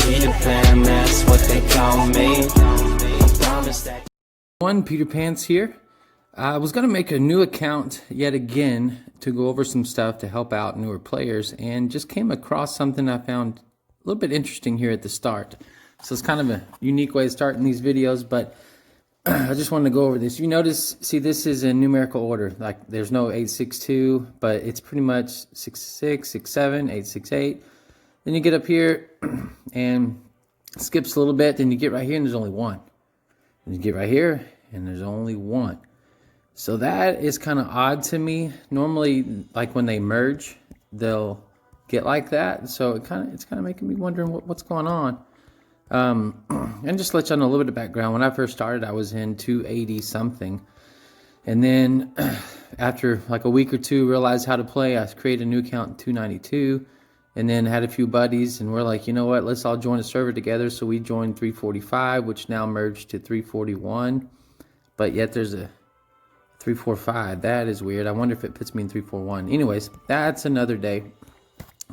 Peter Pan, that's what they call me. I promise that. Peter Pan's here. I was going to make a new account yet again to go over some stuff to help out newer players, and just came across something I found a little bit interesting here at the start. So it's kind of a unique way of starting these videos, but I just wanted to go over this. You notice, see, this is in numerical order. Like, there's no 862, but it's pretty much 66, 67, 868. Then you get up here and skips a little bit. Then you get right here and there's only one. And you get right here and there's only one. So that is kind of odd to me. Normally, like when they merge, they'll get like that. So it's kind of making me wondering what's going on. And just to let you know a little bit of background, when I first started, I was in 280 something. And then after like a week or two, realized how to play. I created a new account in 292, and then had a few buddies, and we're like, you know what, let's all join a server together. So we joined 345, which now merged to 341, but yet there's a 345. That is weird. I wonder if it puts me in 341. Anyways, that's another day.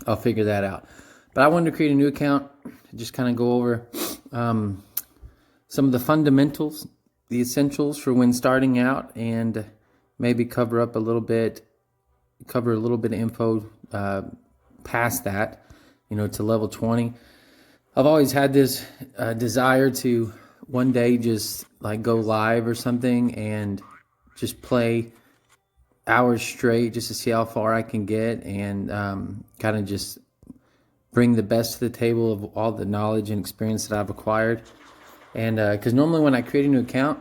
I'll figure that out. But I wanted to create a new account, just kind of go over some of the fundamentals, the essentials for when starting out, and maybe cover a little bit of info past that, you know, to level 20. I've always had this desire to one day just like go live or something and just play hours straight just to see how far I can get, and kind of just bring the best to the table of all the knowledge and experience that I've acquired. And because normally when I create a new account,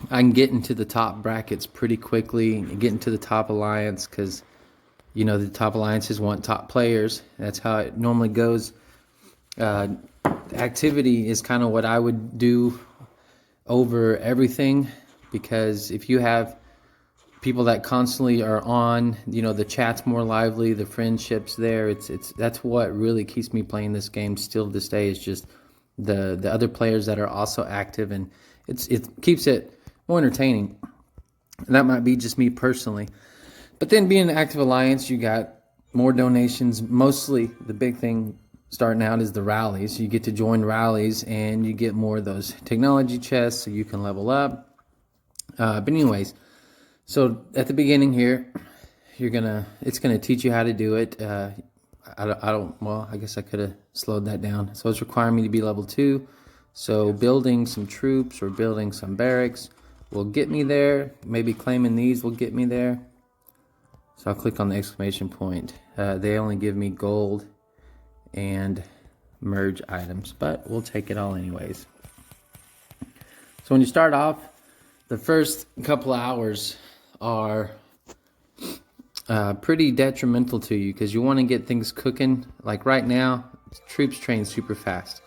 I can get into the top brackets pretty quickly and get into the top alliance, because you know the top alliances want top players. That's how it normally goes. Activity is kind of what I would do over everything, because if you have people that constantly are on, you know, the chat's more lively, the friendships there, that's what really keeps me playing this game still to this day, is just the other players that are also active, and it keeps it more entertaining. And that might be just me personally. But then being an active alliance, you got more donations. Mostly the big thing starting out is the rallies. You get to join rallies and you get more of those technology chests so you can level up. But anyways, so at the beginning here, it's gonna teach you how to do it. I guess I could have slowed that down. So it's requiring me to be level 2. So building some troops or building some barracks will get me there. Maybe claiming these will get me there. So I'll click on the exclamation point. They only give me gold and merge items, but we'll take it all anyways. So when you start off, the first couple of hours are pretty detrimental to you, because you want to get things cooking. Like right now, troops train super fast.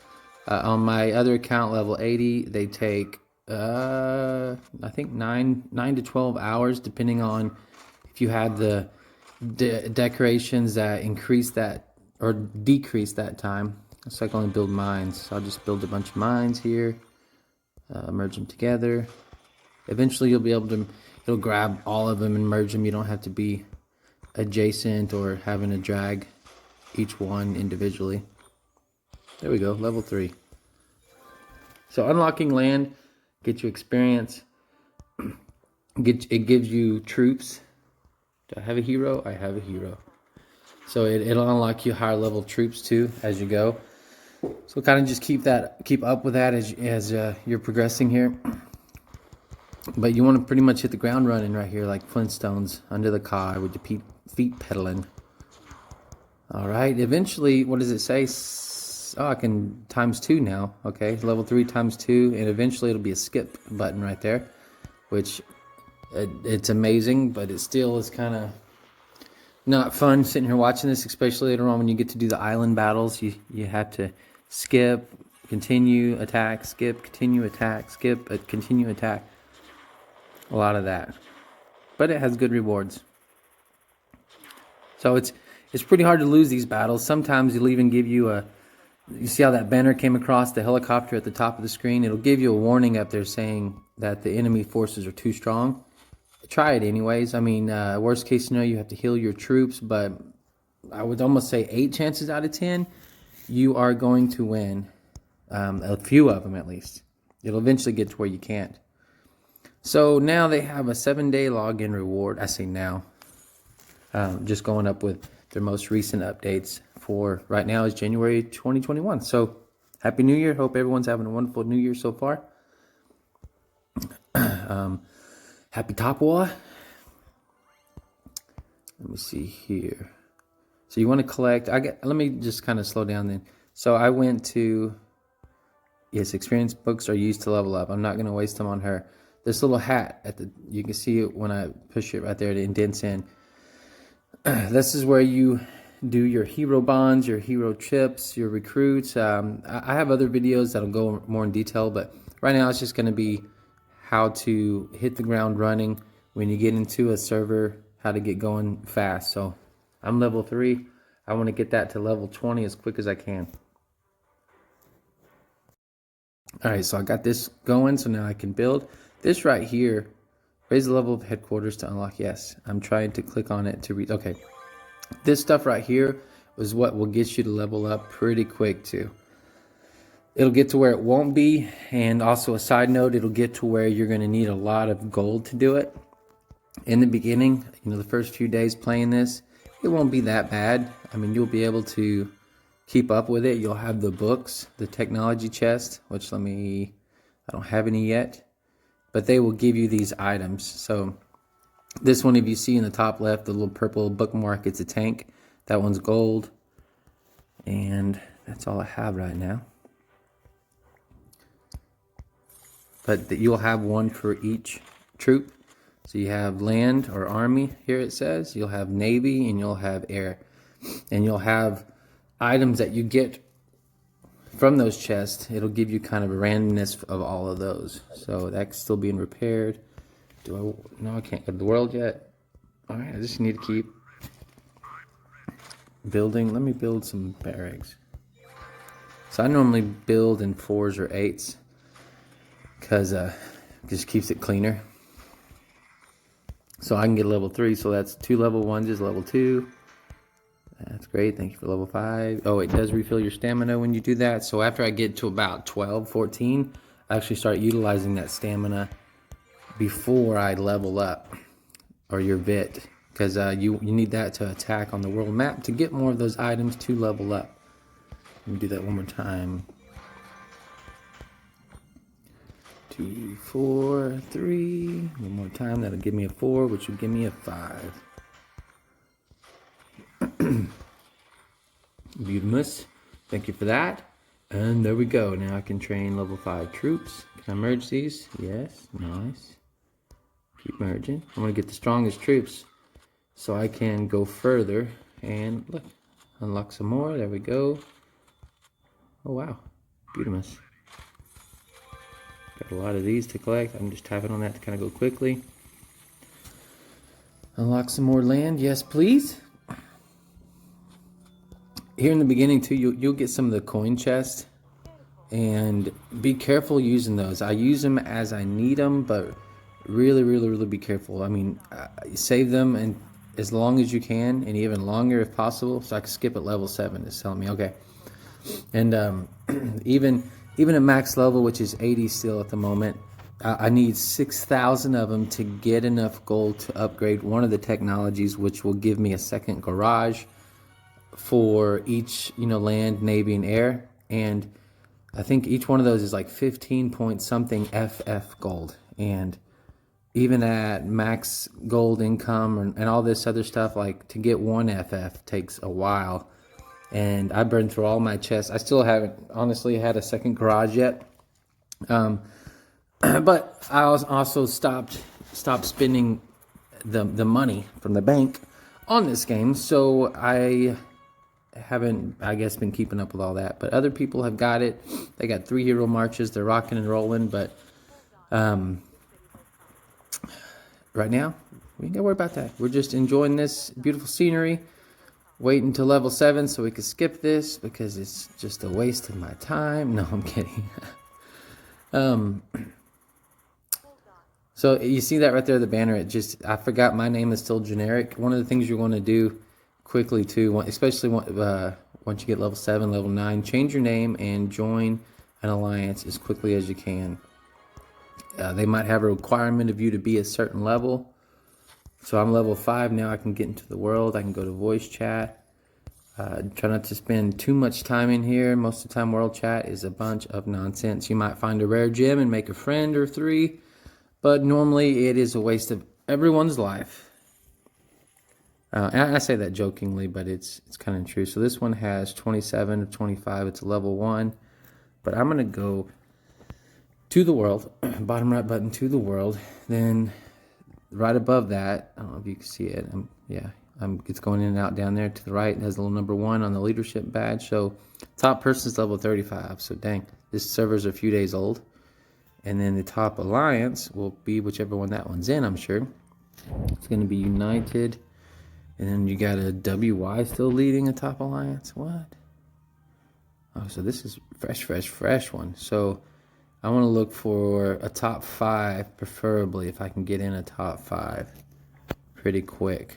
On my other account, level 80, they take I think 9 to 12 hours, depending on if you have the decorations that increase that or decrease that time. So I can only build mines, so I'll just build a bunch of mines here, merge them together. Eventually you'll be able to, it'll grab all of them and merge them. You don't have to be adjacent or having to drag each one individually. There we go, level 3. So unlocking land gets you experience. It gives you troops. Do I have a hero? I have a hero. So it'll unlock you higher level troops too as you go. So kind of just keep up with that as you're progressing here. But you want to pretty much hit the ground running right here, like Flintstones under the car with your feet pedaling. All right. Eventually, what does it say? Oh, I can ×2 now. Okay, level 3 ×2, and eventually it'll be a skip button right there, which it's amazing, but it still is kind of not fun sitting here watching this, especially later on when you get to do the island battles. You have to skip, continue, attack, skip, continue, attack, skip, continue, attack. A lot of that, but it has good rewards. So it's pretty hard to lose these battles. Sometimes it'll even give you you see how that banner came across the helicopter at the top of the screen? It'll give you a warning up there saying that the enemy forces are too strong. Try it anyways. I mean, worst case scenario, you have to heal your troops, but I would almost say 8 chances out of 10, you are going to win a few of them at least. It'll eventually get to where you can't. So now they have a 7-day login reward. I say now, just going up with their most recent updates for right now is January 2021. So Happy New Year. Hope everyone's having a wonderful New Year so far. Happy Top War. Let me see here. So you want to collect, let me just kind of slow down then. So I went to, yes, experience books are used to level up. I'm not going to waste them on her. This little hat, you can see it when I push it right there, it indents in. This is where you do your hero bonds, your hero chips, your recruits. I have other videos that'll go more in detail, but right now it's just going to be how to hit the ground running when you get into a server, how to get going fast. So I'm level 3. I want to get that to level 20 as quick as I can. All right, so I got this going, so now I can build. This right here, raise the level of headquarters to unlock. Yes, I'm trying to click on it to read. Okay, this stuff right here was what will get you to level up pretty quick too. It'll get to where it won't be, and also a side note, it'll get to where you're going to need a lot of gold to do it. In the beginning, the first few days playing this, it won't be that bad. I mean, you'll be able to keep up with it. You'll have the books, the technology chest, which I don't have any yet. But they will give you these items. So this one, if you see in the top left, the little purple bookmark, it's a tank. That one's gold. And that's all I have right now. But you'll have one for each troop. So you have land or army, here it says. You'll have navy and you'll have air. And you'll have items that you get from those chests. It'll give you kind of a randomness of all of those. So that's still being repaired. No, I can't go to the world yet. All right, I just need to keep building. Let me build some barracks. So I normally build in 4s or 8s because it just keeps it cleaner. So I can get level 3. So that's 2 level 1s is level 2. That's great. Thank you for level 5. Oh, it does refill your stamina when you do that. So after I get to about 12, 14, I actually start utilizing that stamina before I level up, or your VIT, because you need that to attack on the world map to get more of those items to level up. Let me do that one more time. 2, 4, 3. One more time. That'll give me a 4, which will give me a 5. Beautiful. Thank you for that. And there we go. Now I can train level 5 troops. Can I merge these? Yes. Nice. Keep merging. I'm going to get the strongest troops so I can go further. And look, unlock some more. There we go. Oh, wow. Beautiful. Got a lot of these to collect. I'm just tapping on that to kind of go quickly. Unlock some more land. Yes, please. Here in the beginning too, you'll get some of the coin chests, and be careful using those. I use them as I need them, but really be careful. I mean, save them and as long as you can, and even longer if possible. So I can skip at level 7. It's telling me okay. And even at max level, which is 80 still at the moment, I need 6,000 of them to get enough gold to upgrade one of the technologies, which will give me a second garage for each, land, navy, and air. And I think each one of those is like 15 point something FF gold. And even at max gold income and all this other stuff, like to get one FF takes a while. And I burned through all my chests. I still haven't honestly had a second garage yet. But I also stopped spending the money from the bank on this game. So I haven't, I guess, been keeping up with all that. But other people have got it. They got 3 hero marches. They're rocking and rolling. But right now, we ain't got to worry about that. We're just enjoying this beautiful scenery. Waiting until level 7 so we can skip this because it's just a waste of my time. No, I'm kidding. So you see that right there, the banner. I forgot my name is still generic. One of the things you're going to do quickly too, especially once you get level 7, level 9, change your name and join an alliance as quickly as you can. They might have a requirement of you to be a certain level. So I'm level 5 now. I can get into the world. I can go to voice chat. Try not to spend too much time in here. Most of the time world chat is a bunch of nonsense. You might find a rare gem and make a friend or 3, but normally it is a waste of everyone's life. And I say that jokingly, but it's kind of true. So this one has 27 of 25. It's a level 1. But I'm going to go to the world. Bottom right button, to the world. Then right above that, I don't know if you can see it. It's going in and out down there to the right. It has a little number 1 on the leadership badge. So top person's level 35. So dang, this server's a few days old. And then the top alliance will be whichever one that one's in, I'm sure. It's going to be United. And then you got a WY still leading a top alliance. What? Oh, so this is fresh one. So I want to look for a top 5, preferably, if I can get in a top 5 pretty quick.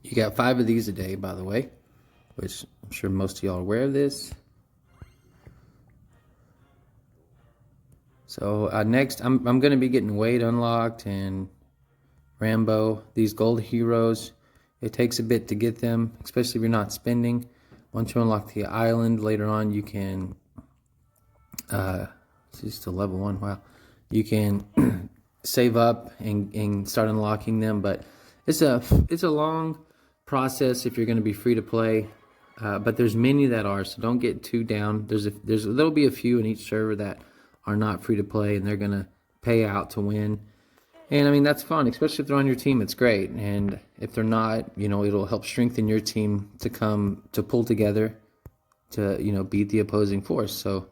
You got 5 of these a day, by the way, which I'm sure most of y'all are aware of this. So next, I'm going to be getting Wade unlocked and Rambo, these gold heroes. It takes a bit to get them, especially if you're not spending. Once you unlock the island, later on you can, this is still level 1, wow. You can save up and start unlocking them, but it's a long process if you're going to be free to play. But there's many that are, so don't get too down. There'll be a few in each server that are not free to play, and they're going to pay out to win. And I mean, that's fun, especially if they're on your team. It's great. And if they're not, it'll help strengthen your team to pull together to, beat the opposing force. So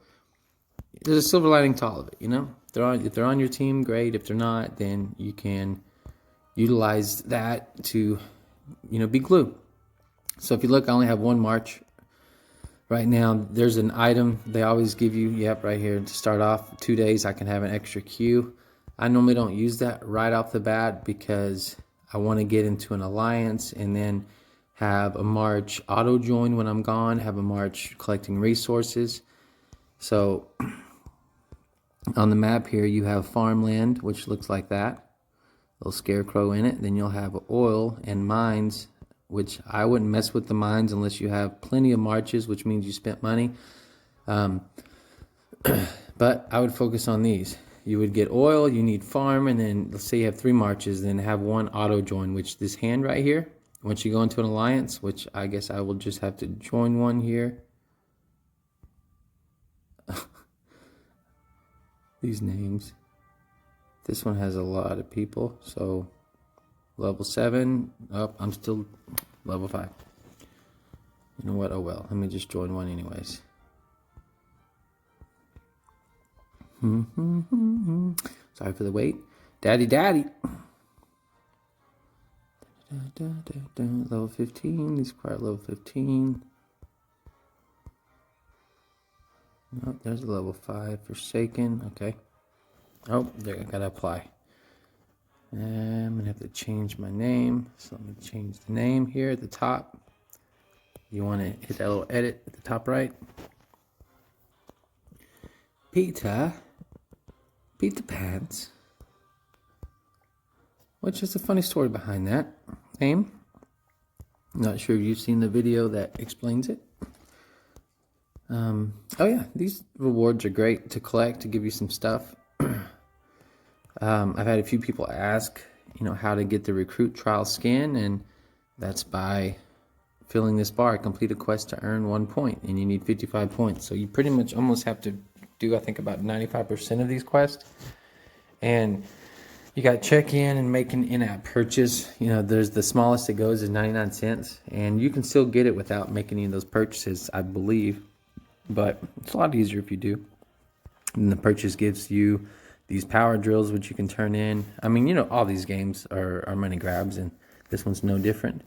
there's a silver lining to all of it, If they're on your team, great. If they're not, then you can utilize that to, be glue. So if you look, I only have 1 march right now. There's an item they always give you, right here, to start off 2 days. I can have an extra queue. I normally don't use that right off the bat because I want to get into an alliance and then have a march auto join when I'm gone, have a march collecting resources. So on the map here, you have farmland, which looks like that, little scarecrow in it. Then you'll have oil and mines, which I wouldn't mess with the mines unless you have plenty of marches, which means you spent money. But I would focus on these. You would get oil, you need farm, and then let's say you have 3 marches, then have 1 auto join, which this hand right here, once you go into an alliance, which I guess I will just have to join one here. These names. This one has a lot of people, so level 7, I'm still level 5. You know what, oh well, let me just join one anyways. Sorry for the wait. Daddy. Level 15. These require level 15. Nope, there's a level 5. Forsaken. Okay. Oh, there, I gotta apply. I'm gonna have to change my name. So let me change the name here at the top. You want to hit that little edit at the top right. Peter Pants, which is a funny story behind that name. Not sure if you've seen the video that explains it. Oh yeah, these rewards are great to collect to give you some stuff. I've had a few people ask, how to get the recruit trial skin, and that's by filling this bar. Complete a quest to earn 1 point, and you need 55 points. So you pretty much almost have to do, I think, about 95% of these quests. And you got to check in and make an in-app purchase. There's the smallest it goes is 99 cents, and you can still get it without making any of those purchases, I believe. But it's a lot easier if you do. And the purchase gives you these power drills, which you can turn in. I mean, all these games are money grabs, and this one's no different.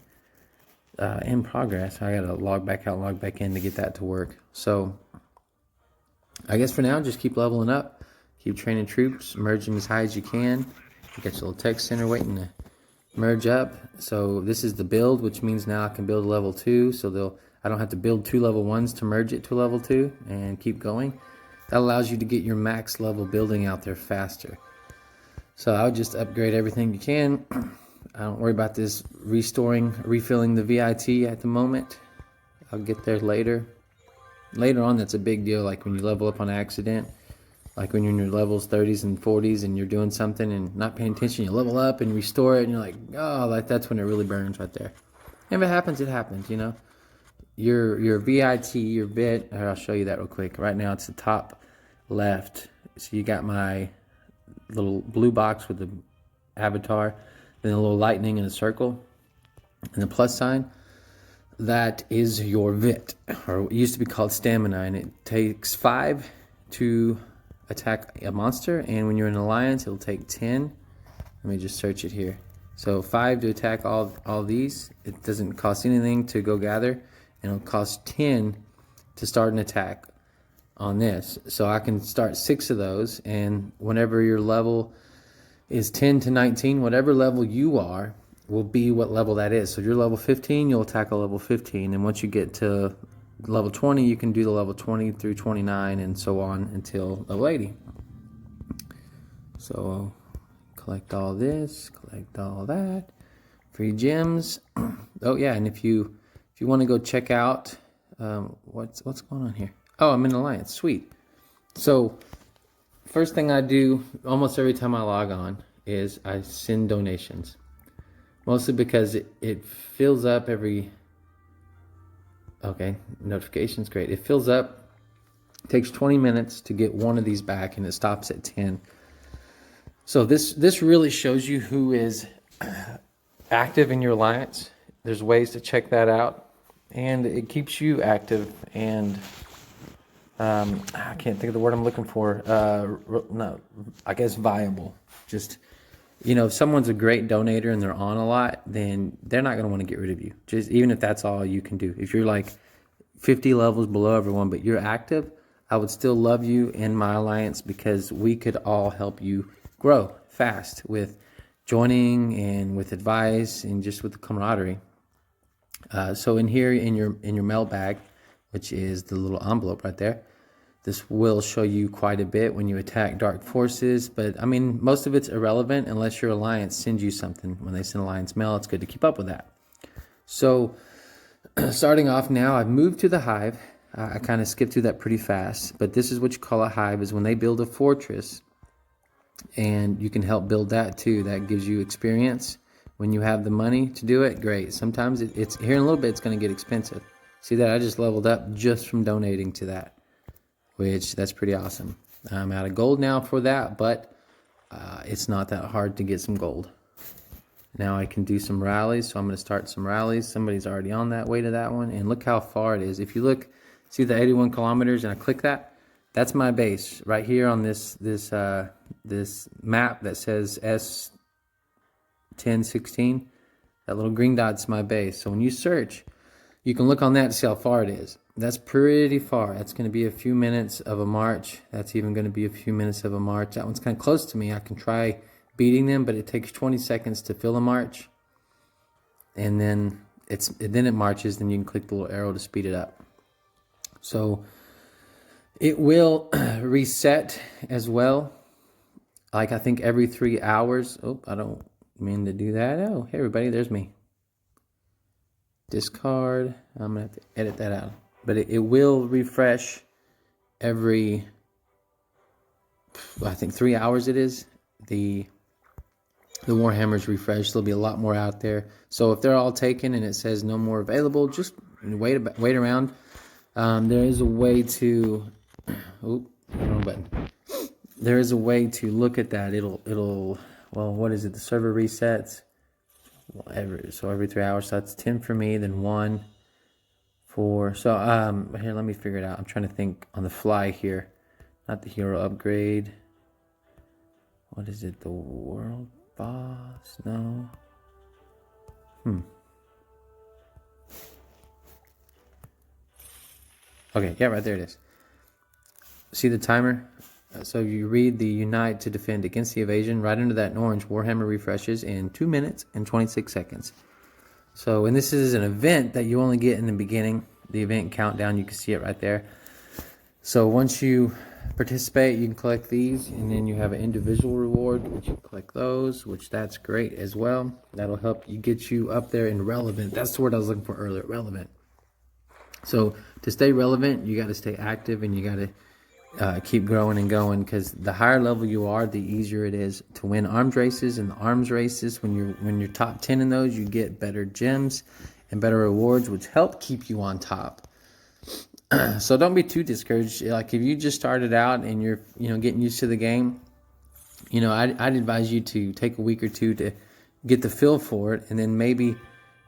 In progress, I gotta log back out, log back in to get that to work. So I guess for now, just keep leveling up, keep training troops, merging as high as you can. You got your little tech center waiting to merge up. So this is the build, which means now I can build a level 2. So I don't have to build 2 level 1s to merge it to level 2 and keep going. That allows you to get your max level building out there faster. So I would just upgrade everything you can. I don't worry about this refilling the VIT at the moment. I'll get there later. Later on, that's a big deal, like when you level up on accident. Like when you're in your levels 30s and 40s and you're doing something and not paying attention, you level up and restore it and you're like, oh, like that's when it really burns right there. And if it happens, it happens, you know. Your VIT, your bit, I'll show you that real quick. Right now it's the top left. So you got my little blue box with the avatar, then a little lightning and a circle, and the plus sign. That is your VIT, or it used to be called stamina, and it takes 5 to attack a monster, and when you're in alliance it'll take 10. Let me just search it here. So 5 to attack all these. It doesn't cost anything to go gather, and it'll cost 10 to start an attack on this. So I can start 6 of those, and whenever your level is 10 to 19, whatever level you are will be what level that is. So if you're level 15, you'll attack a level 15, and once you get to level 20, you can do the level 20 through 29 and so on until level 80. So collect all this, collect all that, free gems. Oh yeah, and if you want to go check out what's going on here. Oh, I'm in Alliance. Sweet. So first thing I do almost every time I log on is I send donations. Mostly because it fills up every... Okay, notifications, great. It fills up. It takes 20 minutes to get one of these back, and it stops at 10. So this really shows you who is active in your alliance. There's ways to check that out, and it keeps you active and I can't think of the word I'm looking for. No, I guess viable. Just, you know, if someone's a great donator and they're on a lot, then they're not going to want to get rid of you. Just even if that's all you can do. If you're like 50 levels below everyone, but you're active, I would still love you in my alliance because we could all help you grow fast with joining and with advice and just with the camaraderie. So in here, in your mail bag, which is the little envelope right there, this will show you quite a bit when you attack dark forces, but I mean, most of it's irrelevant unless your alliance sends you something. When they send alliance mail, it's good to keep up with that. So starting off now, I've moved to the hive. I kind of skipped through that pretty fast, but this is what you call a hive, is when they build a fortress, and you can help build that too. That gives you experience. When you have the money to do it, great. Sometimes it's here in a little bit, it's going to get expensive. See that? I just leveled up just from donating to that, which that's pretty awesome. I'm out of gold now for that, but it's not that hard to get some gold. Now I can do some rallies, so I'm going to start some rallies. Somebody's already on that way to that one, and look how far it is. If you look, see the 81 kilometers, and I click that, that's my base right here on this map that says S1016. That little green dot's my base. So when you search, you can look on that to see how far it is. That's pretty far. That's going to be a few minutes of a march. That's even going to be a few minutes of a march. That one's kind of close to me. I can try beating them, but it takes 20 seconds to fill a march. And then it marches, then you can click the little arrow to speed it up. So it will reset as well. Like I think every 3 hours. Oh, I don't mean to do that. Oh, hey everybody, there's me. Discard. I'm going to have to edit that out. But it will refresh every, I think 3 hours it is. The Warhammers refresh. There'll be a lot more out there. So if they're all taken and it says no more available, just wait around. There is a way to, oh, wrong button. There is a way to look at that. It'll, well, what is it? The server resets. So every 3 hours. So that's 10 for me, then 1 for, so here, let me figure it out. I'm trying to think on the fly here. Not the hero upgrade. What is it? The world boss? No. Okay, yeah, right there it is. See the timer? So you read the Unite to Defend Against the Invasion. Right under that in orange, Warhammer refreshes in 2 minutes and 26 seconds. So, and this is an event that you only get in the beginning. The event countdown, you can see it right there. So once you participate, you can collect these, and then you have an individual reward, which you collect those, which that's great as well. That'll help you get you up there in relevant. That's the word I was looking for earlier, relevant. So to stay relevant, you got to stay active, and you got to keep growing and going, because the higher level you are, the easier it is to win arms races. And the arms races, when you're top 10 in those, you get better gems and better rewards, which help keep you on top. So don't be too discouraged. Like if you just started out and you're getting used to the game, I'd advise you to take a week or two to get the feel for it, and then maybe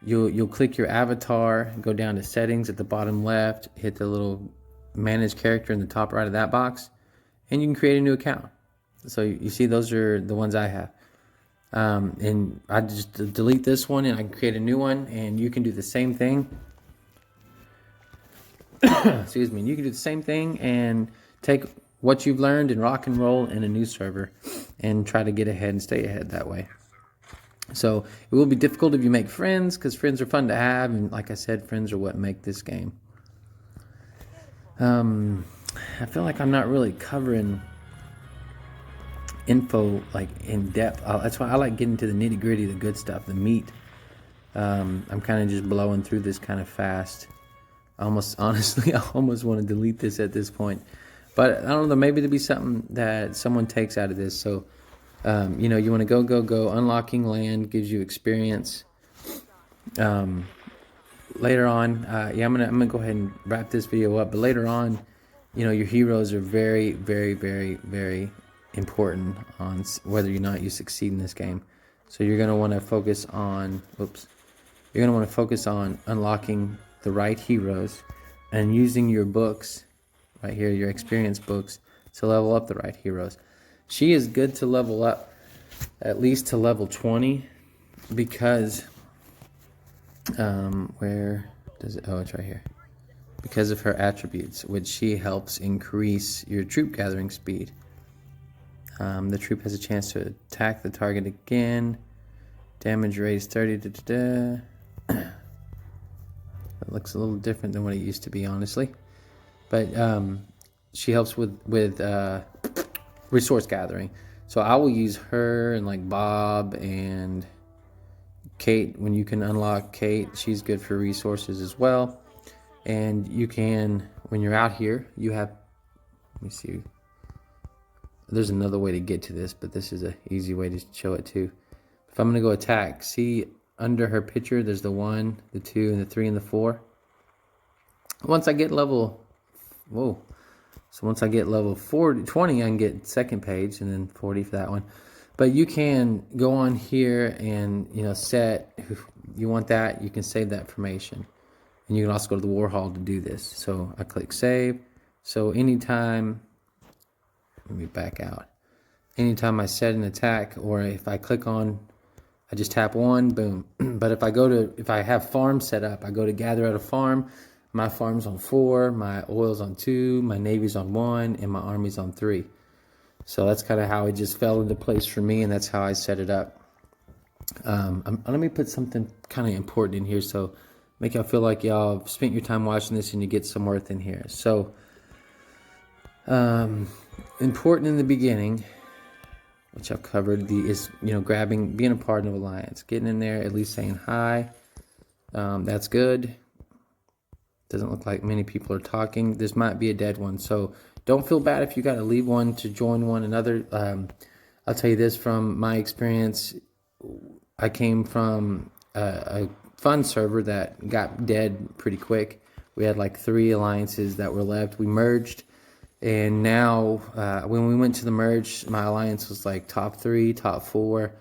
you'll click your avatar, go down to settings at the bottom left, hit the little manage character in the top right of that box, and you can create a new account. So you see, those are the ones I have. And I just delete this one and I can create a new one, and you can do the same thing. Excuse me. You can do the same thing and take what you've learned and rock and roll in a new server and try to get ahead and stay ahead that way. So it will be difficult if you make friends, because friends are fun to have, and like I said, friends are what make this game. I feel like I'm not really covering info like in depth. That's why I like getting to the nitty gritty, the good stuff, the meat. I'm kind of just blowing through this kind of fast. Honestly, I almost want to delete this at this point. But I don't know, maybe there'll be something that someone takes out of this. So, you want to go. Unlocking land gives you experience. Later on, I'm gonna go ahead and wrap this video up. But later on, your heroes are very, very, very, very important on whether or not you succeed in this game. So you're gonna want to focus on. You're gonna want to focus on unlocking the right heroes and using your books right here, your experience books, to level up the right heroes. She is good to level up at least to level 20, because where does it? Oh, it's right here. Because of her attributes, which she helps increase your troop gathering speed. The troop has a chance to attack the target again. Damage rate is 30. It looks a little different than what it used to be, honestly. But she helps with resource gathering. So I will use her and like Bob and Kate. When you can unlock Kate, she's good for resources as well. And you can, when you're out here, you have, let me see. There's another way to get to this, but this is an easy way to show it too. If I'm going to go attack, see under her picture, there's the 1, the 2, and the 3, and the 4. Once I get level, so once I get level 20, I can get second page, and then 40 for that one. But you can go on here and, set, if you want that, you can save that information. And you can also go to the War Hall to do this. So I click save. So anytime, let me back out. Anytime I set an attack, or if I click on, I just tap 1, boom. But if I have farm set up, I go to gather at a farm. My farm's on 4, my oil's on 2, my navy's on 1, and my army's on 3. So that's kind of how it just fell into place for me, and that's how I set it up. Let me put something kind of important in here, so make y'all feel like y'all spent your time watching this and you get some worth in here. So, important in the beginning, which I've covered, is being a part of an alliance, getting in there, at least saying hi. That's good. Doesn't look like many people are talking. This might be a dead one, so don't feel bad if you got to leave one to join one another. I'll tell you this from my experience. I came from a fun server that got dead pretty quick. We had like 3 alliances that were left. We merged, and now when we went to the merge, my alliance was like top 3, top 4,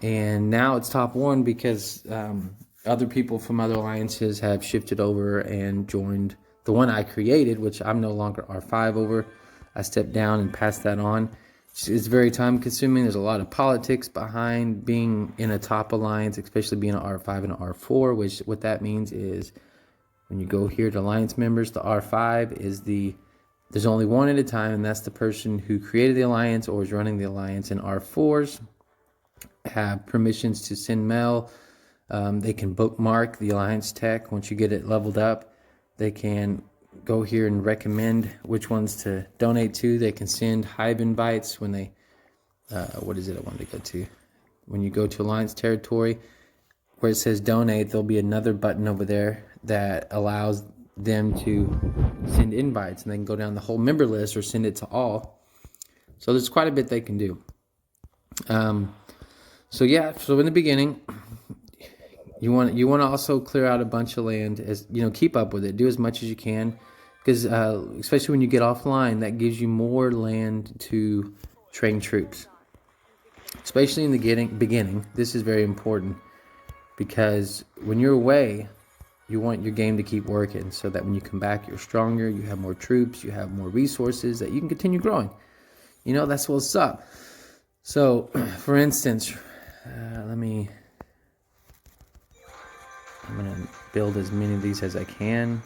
and now it's top 1 because other people from other alliances have shifted over and joined the one I created, which I'm no longer R5 over. I stepped down and passed that on. It's very time consuming. There's a lot of politics behind being in a top alliance, especially being an R5 and an R4, which what that means is when you go here to alliance members, the R5 is the There's only one at a time, and that's the person who created the alliance or is running the alliance. And R4s have permissions to send mail. They can bookmark the alliance tech once you get it leveled up. They can go here and recommend which ones to donate to. They can send hive invites when they, what is it I wanted to go to? When you go to alliance territory, where it says donate, there'll be another button over there that allows them to send invites, and they can go down the whole member list or send it to all. So there's quite a bit they can do. So in the beginning, you want to also clear out a bunch of land, as you know, keep up with it, do as much as you can, because especially when you get offline, that gives you more land to train troops. Especially in the beginning, this is very important, because when you're away, you want your game to keep working so that when you come back, you're stronger, you have more troops, you have more resources that you can continue growing. You know, that's what's up. So, for instance, I'm going to build as many of these as I can.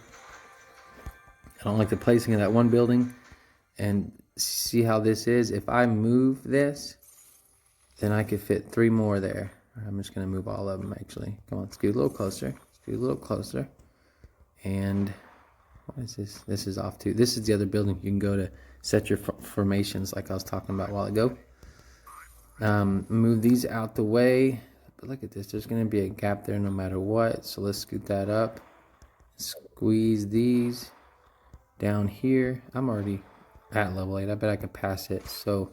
I don't like the placing of that one building. And see how this is? If I move this, then I could fit 3 more there. I'm just going to move all of them, actually. Come on, let's get a little closer. Let's get a little closer. And what is this? This is off too. This is the other building. You can go to set your formations like I was talking about a while ago. Move these out the way. But look at this. There's going to be a gap there no matter what. So let's scoot that up. Squeeze these down here. I'm already at level 8. I bet I could pass it. So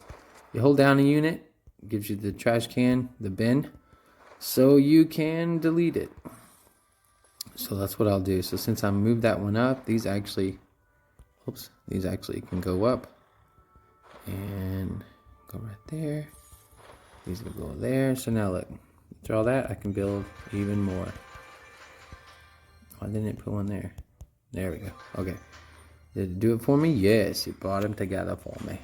you hold down a unit. Gives you the trash can, the bin, so you can delete it. So that's what I'll do. So since I moved that one up, these actually can go up and go right there. These will go there. So now look, after all that, I can build even more. Why didn't it put one there? There we go. Okay. Did it do it for me? Yes, it brought them together for me.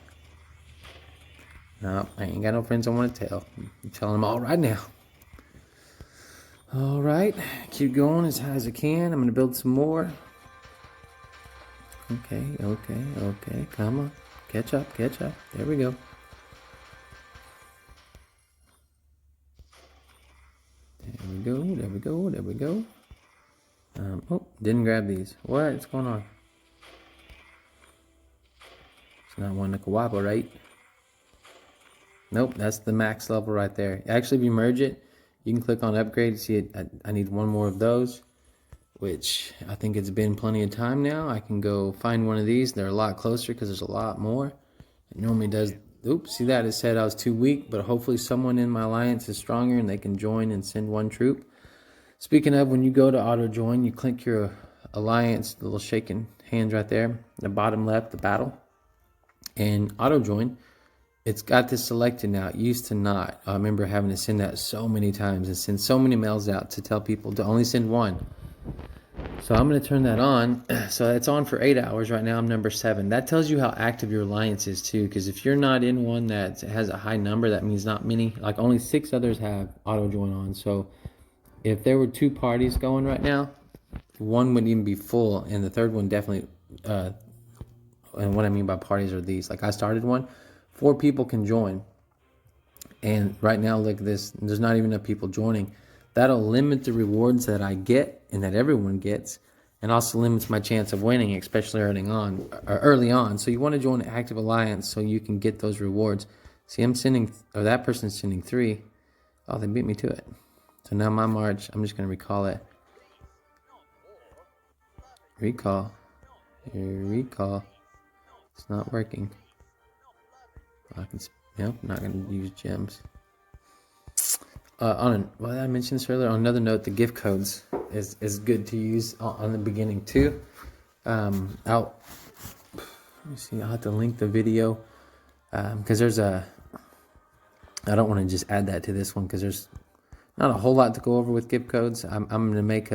No, I ain't got no friends I want to tell. I'm telling them all right now. All right, keep going as high as I can. I'm going to build some more. Okay. Come on. Catch up. There we go. There we go. Oh, didn't grab these. What's going on? It's not one to cooperate. Nope, that's the max level right there. Actually, if you merge it, you can click on upgrade. See it. I need one more of those, which I think it's been plenty of time now. I can go find one of these. They're a lot closer because there's a lot more. It normally does. Oops, see that? It said I was too weak, but hopefully someone in my alliance is stronger and they can join and send one troop. Speaking of, when you go to auto join, you click your alliance, the little shaking hands right there, the bottom left, the battle, and auto join. It's got this selected now. It used to not. I remember having to send that so many times and send so many mails out to tell people to only send one. So I'm going to turn that on. So it's on for 8 hours. Right now I'm number 7. That tells you how active your alliance is too, because if you're not in one that has a high number, that means not many. Like only 6 others have auto join on. So if there were 2 parties going right now, one wouldn't even be full, and the third one definitely. And what I mean by parties are these. Like I started one. 4 people can join, and right now look at this, there's not even enough people joining. That'll limit the rewards that I get and that everyone gets, and also limits my chance of winning, especially early on. So you want to join an active alliance so you can get those rewards. See, I'm sending, or that person's sending 3. Oh, they beat me to it. So now my march, I'm just going to recall it. Recall. It's not working. Nope, not going to use gems. Well, I mentioned this earlier. On another note, the gift codes is good to use on the beginning too. Let me see. I'll have to link the video because there's I don't want to just add that to this one because there's not a whole lot to go over with gift codes. I'm going to make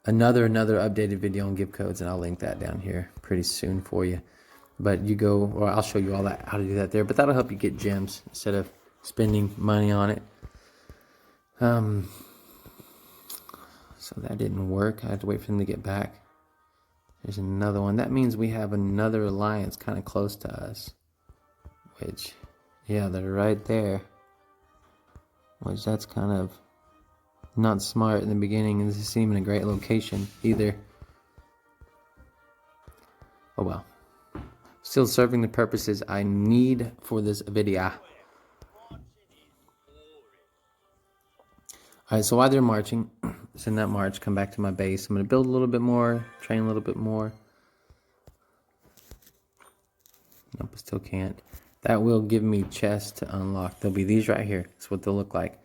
another updated video on gift codes, and I'll link that down here pretty soon for you. But I'll show you all that, how to do that there. But that'll help you get gems instead of spending money on it. So that didn't work. I had to wait for them to get back. There's another one. That means we have another alliance kind of close to us. Which, yeah, they're right there. Which that's kind of not smart in the beginning. And this isn't even a great location either. Oh well. Still serving the purposes I need for this video. Alright, so while they're marching, send that march, come back to my base. I'm going to build a little bit more, train a little bit more. Nope, I still can't. That will give me chests to unlock. There'll be these right here. That's what they'll look like.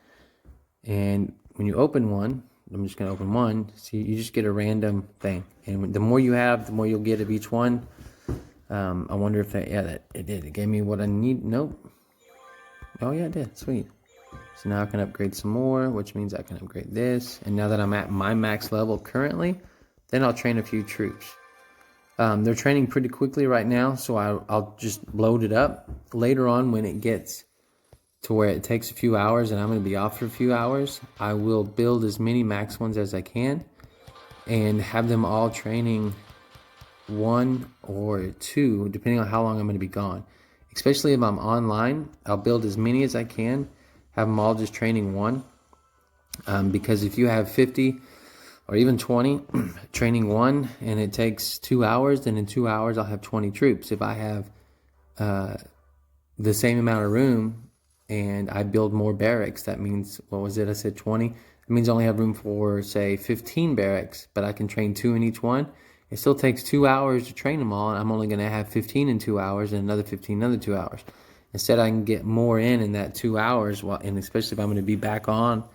And when you open one, I'm just going to open one. See, you just get a random thing. And the more you have, the more you'll get of each one. I wonder if that, yeah, it did. It gave me what I need. Nope. Oh, yeah, it did. Sweet. So now I can upgrade some more, which means I can upgrade this. And now that I'm at my max level currently, then I'll train a few troops. They're training pretty quickly right now, so I'll just load it up. Later on, when it gets to where it takes a few hours and I'm going to be off for a few hours, I will build as many max ones as I can and have them all training 1 or 2, depending on how long I'm going to be gone. Especially if I'm online, I'll build as many as I can, have them all just training 1. Because if you have 50 or even 20 training 1 and it takes 2 hours, then in 2 hours I'll have 20 troops. If I have the same amount of room and I build more barracks, that means, what was it? I said 20. It means I only have room for, say, 15 barracks, but I can train 2 in each one. It still takes 2 hours to train them all, and I'm only going to have 15 in 2 hours and another 15 in another 2 hours. Instead, I can get more in that 2 hours, and especially if I'm going to be back on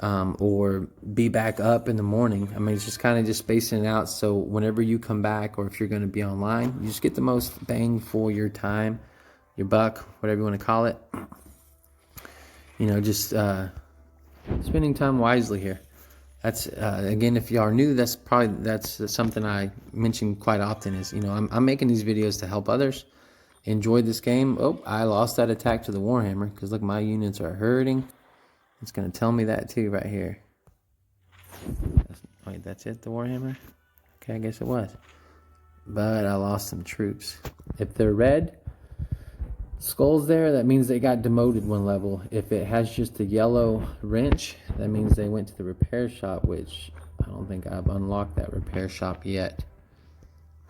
or be back up in the morning. I mean, it's just kind of just spacing it out, so whenever you come back or if you're going to be online, you just get the most bang for your time, your buck, whatever you want to call it. You know, just spending time wisely here. That's again, if you are new, that's something I mention quite often. Is, you know, I'm making these videos to help others enjoy this game. Oh, I lost that attack to the Warhammer because look, my units are hurting. It's gonna tell me that too right here. Wait, that's it, the Warhammer? Okay, I guess it was. But I lost some troops. If they're red skulls there, that means they got demoted 1 level. If it has just a yellow wrench, that means they went to the repair shop, which I don't think I've unlocked that repair shop yet.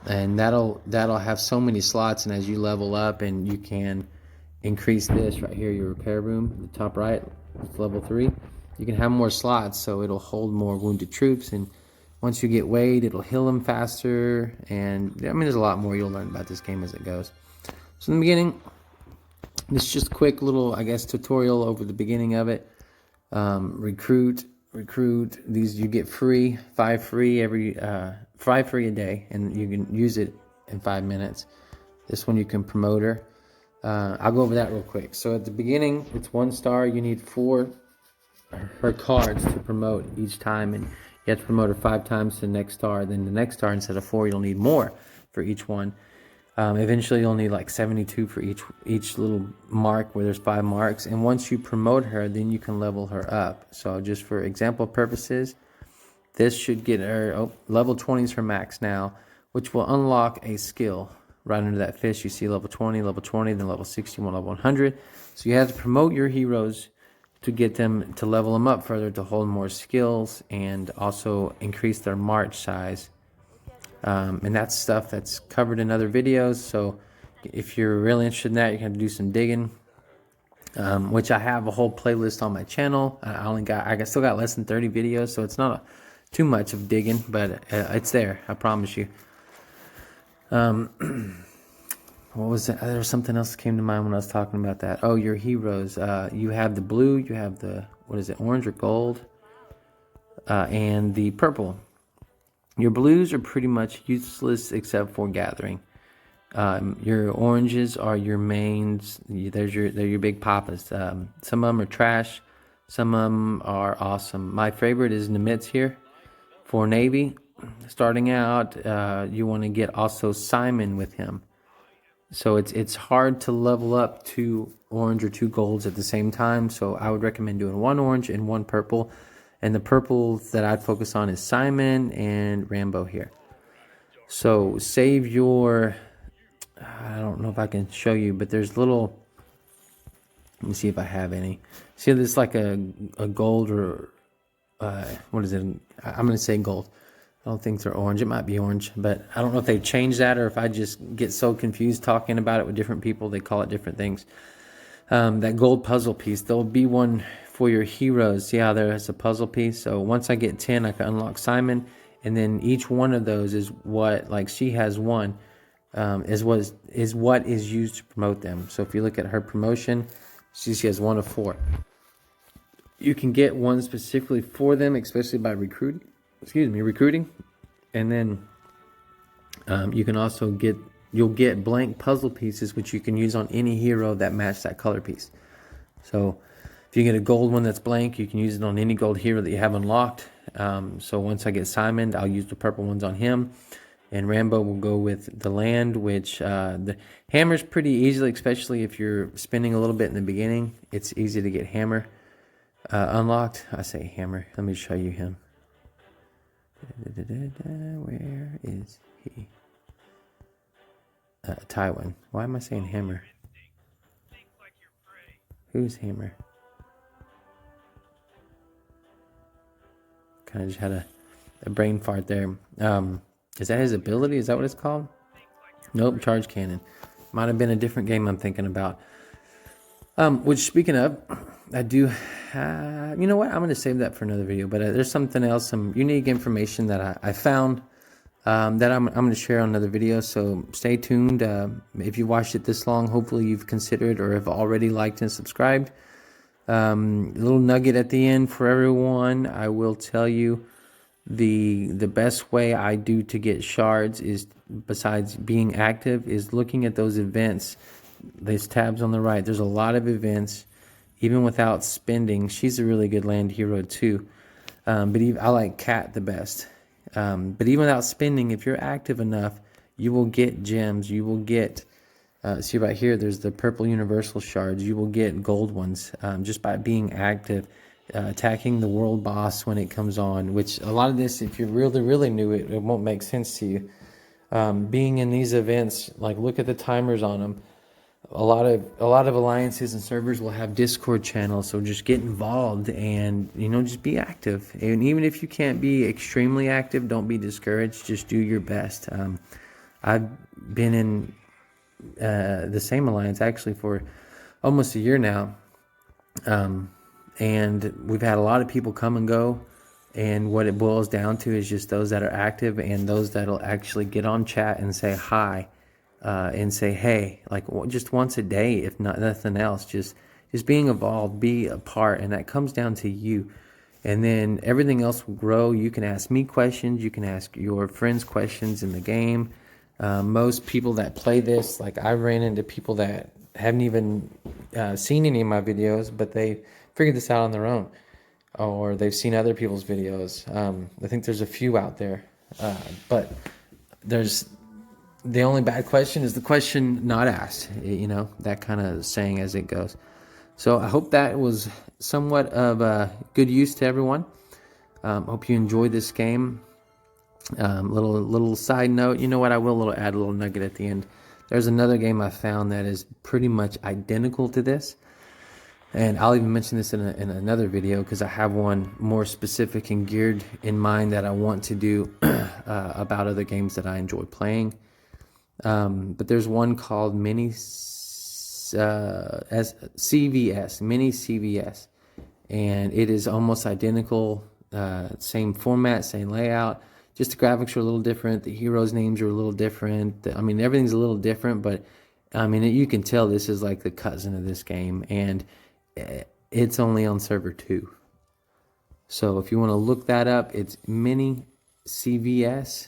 And that'll have so many slots, and as you level up, and you can increase this right here, your repair room, the top right, it's level 3. You can have more slots, so it'll hold more wounded troops, and once you get weighed, it'll heal them faster. And I mean, there's a lot more you'll learn about this game as it goes. So in the beginning, this is just a quick little, I guess, tutorial over the beginning of it. Recruit. These you get free, 5 free every 5 free a day, and you can use it in 5 minutes. This one you can promote her. I'll go over that real quick. So at the beginning, it's 1 star. You need 4 her cards to promote each time, and you have to promote her 5 times to the next star. Then the next star, instead of 4, you'll need more for each one. Eventually you'll need like 72 for each little mark where there's 5 marks. And once you promote her, then you can level her up. So just for example purposes, this should get her, level 20 is her max now, which will unlock a skill. Right under that fish, you see level 20, then level 61, level 100. So you have to promote your heroes to get them, to level them up further, to hold more skills, and also increase their march size. And that's stuff that's covered in other videos. So if you're really interested in that, you have to do some digging, which I have a whole playlist on my channel. I still got less than 30 videos, so it's not too much of digging, but it's there, I promise you. What was it? There was something else that came to mind when I was talking about that. Oh, your heroes. You have the blue, you have the, what is it, orange or gold, and the purple. Your blues are pretty much useless except for gathering. Your oranges are your mains. They're your big papas. Some of them are trash. Some of them are awesome. My favorite is Nimitz here for Navy. Starting out, you want to get also Simon with him. So it's hard to level up 2 orange or 2 golds at the same time. So I would recommend doing 1 orange and 1 purple. And the purple that I'd focus on is Simon and Rambo here. So save your, I don't know if I can show you, but there's little, let me see if I have any. See, this like a gold or, what is it? I'm going to say gold. I don't think they're orange. It might be orange, but I don't know if they've changed that or if I just get so confused talking about it with different people. They call it different things. That gold puzzle piece, there'll be one for your heroes. See how there's a puzzle piece? So once I get 10, I can unlock Simon. And then each one of those is what, like she has one, is what is used to promote them. So if you look at her promotion, she has 1 of 4. You can get one specifically for them, especially by recruiting. And then you can also you'll get blank puzzle pieces, which you can use on any hero that match that color piece. So if you get a gold one that's blank, you can use it on any gold hero that you have unlocked. So once I get Simon, I'll use the purple ones on him. And Rambo will go with the land, which the hammer's pretty easily, especially if you're spinning a little bit in the beginning. It's easy to get hammer unlocked. I say hammer. Let me show you him. Where is he? Tywin. Why am I saying hammer? Who's hammer? Kind of just had a brain fart there. Is that his ability? Is that what it's called? Nope, charge cannon. Might have been a different game I'm thinking about. Which, speaking of, I do, you know what? I'm going to save that for another video. But there's something else, some unique information that I found that I'm going to share on another video. So stay tuned. If you watched it this long, hopefully you've considered or have already liked and subscribed. A little nugget at the end for everyone. I will tell you the best way I do to get shards is, besides being active, is looking at those events. There's tabs on the right. There's a lot of events, even without spending. She's a really good land hero too. But even, I like Cat the best. But even without spending, if you're active enough, you will get gems. You will get, see right here, there's the purple universal shards. You will get gold ones just by being active, attacking the world boss when it comes on, which a lot of this, if you're really, really new, it won't make sense to you. Being in these events, like look at the timers on them. A lot of alliances and servers will have Discord channels, so just get involved and, you know, just be active. And even if you can't be extremely active, don't be discouraged. Just do your best. I've been in the same alliance actually for almost a year now, and we've had a lot of people come and go. And what it boils down to is just those that are active and those that'll actually get on chat and say hi. And say hey, like just once a day, if not nothing else, just being involved, be a part, and that comes down to you. And then everything else will grow. You can ask me questions, you can ask your friends questions in the game. Most people that play this, like I ran into people that haven't even seen any of my videos, but they figured this out on their own, or they've seen other people's videos. I think there's a few out there, but the only bad question is the question not asked, you know, that kind of saying as it goes. So I hope that was somewhat of good use to everyone. Hope you enjoyed this game. Little side note, you know what, I will add a little nugget at the end. There's another game I found that is pretty much identical to this. And I'll even mention this in another video, because I have one more specific and geared in mind that I want to do about other games that I enjoy playing. But there's one called Mini CVS, and it is almost identical, same format, same layout, just the graphics are a little different, the heroes' names are a little different, I mean everything's a little different, but I mean you can tell this is like the cousin of this game, and it's only on server 2. So if you want to look that up, it's Mini CVS,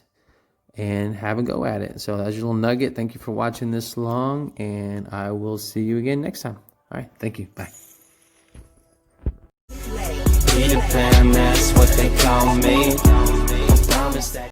and have a go at it. So that's your little nugget. Thank you for watching this long, and I will see you again next time. All right, thank you. Bye. Peter Pan, that's what they call me. I promise that